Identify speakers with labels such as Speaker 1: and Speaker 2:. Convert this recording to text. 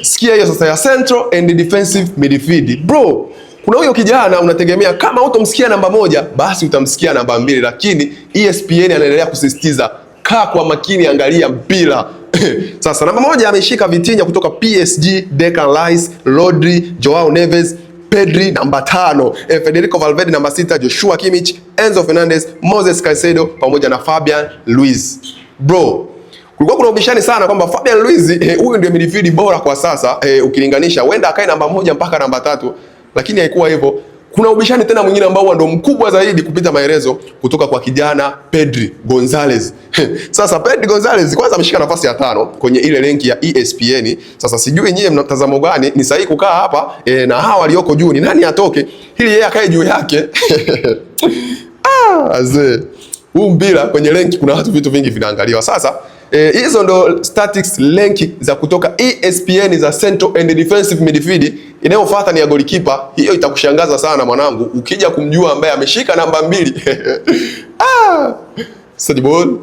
Speaker 1: Sikia hiyo sasa ya central and defensive midfield. Bro, kuna huyo kijana unategemea kama utomsikia namba moja basi utamsikia namba mbili, lakini ESPN anaendelea kusisitiza kaa kwa makini, angalia mpira. Sasa namba moja ameshika Vitinha kutoka PSG, Declan Rice, Rodri, Joao Neves, Pedri namba 5, Federico Valverde namba 6, Joshua Kimmich, Enzo Fernandez, Moses Caicedo pamoja na Fabian Ruiz. Bro, kulikuwa kuna ubishani sana kwamba Fabian Ruiz huyu ndio midfield bora kwa sasa ukilinganisha, huenda akae namba 1 mpaka namba 3, lakini haikuwa hivyo. Kuna ubishani tena mwingine ambao ndio mkubwa zaidi kupita maelezo kutoka kwa kijana Pedri Gonzalez. Sasa Pedri Gonzalez kwanza ameshika nafasi ya 5 kwenye ile renki ya ESPN. Sasa sijui nyie mna mtazamo gani, ni sahihi kukaa hapa na hawa walioko juu ni nani atoke ili yeye akae juu yake? Azee. Huu mpira kwenye renki kuna vitu vingi vinaangaliwa. Sasa hizo ndo statistics renki za kutoka ESPN za central and defensive midfield. Inayofuata ni ya goalkeeper. Hiyo itakushangaza sana mwanangu ukija kumjua ambaye ameshika namba 2. Sadibol.